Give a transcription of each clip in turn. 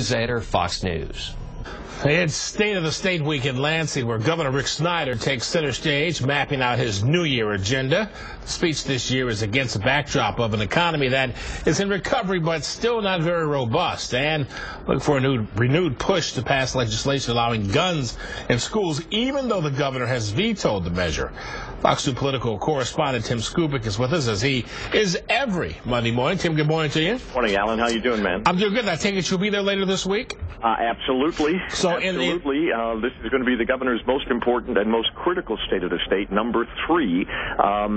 Snyder, Fox News. It's State of the State week in Lansing, where Governor Rick Snyder takes center stage, mapping out his New Year agenda. The speech this year is against the backdrop of an economy that is in recovery but still not very robust, and look for a renewed push to pass legislation allowing guns in schools, even though the governor has vetoed the measure. Fox 2 political correspondent Tim Skubick is with us, as he is every Monday morning. Tim, good morning to you. Morning, Alan. How you doing, man? I'm doing good. I take it you'll be there later this week? Absolutely. Absolutely. This is going to be the governor's most important and most critical State of the State, number 3,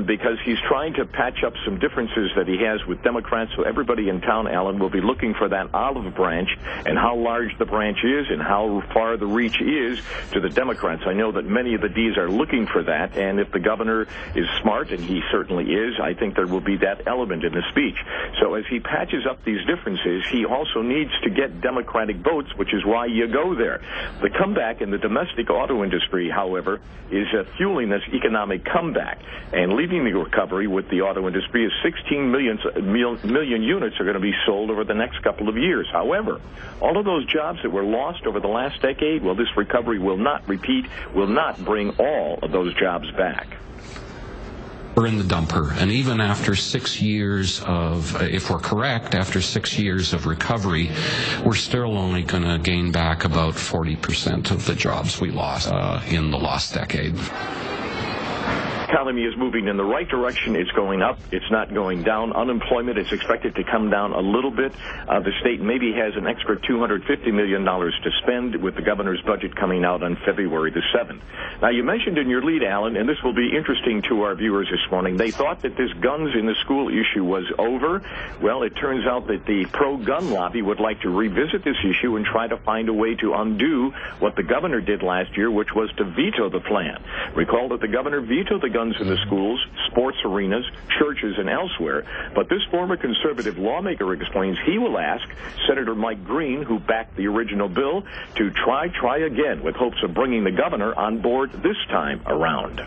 because he's trying to patch up some differences that he has with Democrats. So everybody in town, Alan, will be looking for that olive branch and how large the branch is and how far the reach is to the Democrats. I know that many of the Ds are looking for that, and if the governor is smart, and he certainly is, I think there will be that element in the speech. So as he patches up these differences, he also needs to get Democratic votes, which is why you go there. The comeback in the domestic auto industry, however, is fueling this economic comeback. And leading the recovery with the auto industry is 16 million units are going to be sold over the next couple of years. However, all of those jobs that were lost over the last decade, well, this recovery will not repeat, will not bring all of those jobs back. We're in the dumper, and even after 6 years of, if we're correct, after 6 years of recovery, we're still only going to gain back about 40% of the jobs we lost in the last decade. The economy is moving in the right direction. It's going up. It's not going down. Unemployment is expected to come down a little bit. The state maybe has an extra $250 million to spend with the governor's budget coming out on February the 7th. Now, you mentioned in your lead, Alan, and this will be interesting to our viewers this morning, they thought that this guns in the school issue was over. Well, it turns out that the pro-gun lobby would like to revisit this issue and try to find a way to undo what the governor did last year, which was to veto the plan. Recall that the governor vetoed the guns in the schools, sports arenas, churches, and elsewhere. But this former conservative lawmaker explains he will ask Senator Mike Green, who backed the original bill, to try again with hopes of bringing the governor on board this time around.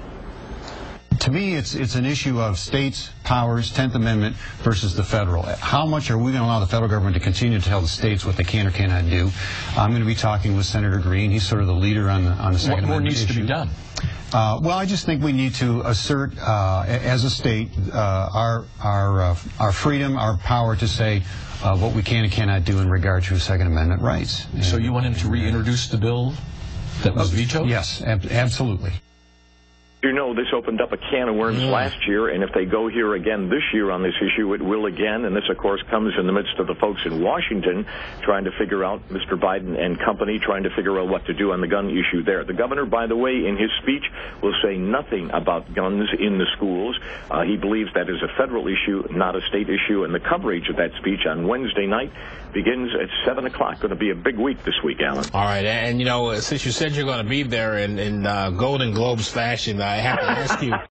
To me, it's an issue of states' powers, 10th Amendment versus the federal. How much are we going to allow the federal government to continue to tell the states what they can or cannot do? I'm going to be talking with Senator Green. He's sort of the leader on the Second Amendment issue. What more needs to be done? Well, I just think we need to assert, as a state, our freedom, our power to say what we can and cannot do in regard to Second Amendment rights. So you want him to reintroduce the bill that was vetoed? Yes, absolutely. You know, this opened up a can of worms last year, and if they go here again this year on this issue, it will again. And this, of course, comes in the midst of the folks in Washington trying to figure out, Mr. Biden and company, trying to figure out what to do on the gun issue there. The governor, by the way, in his speech, will say nothing about guns in the schools. He believes that is a federal issue, not a state issue, and the coverage of that speech on Wednesday night begins at 7 o'clock. Going to be a big week this week, Alan. All right, and, you know, since you said you're going to be there in Golden Globes fashion, I have to ask you,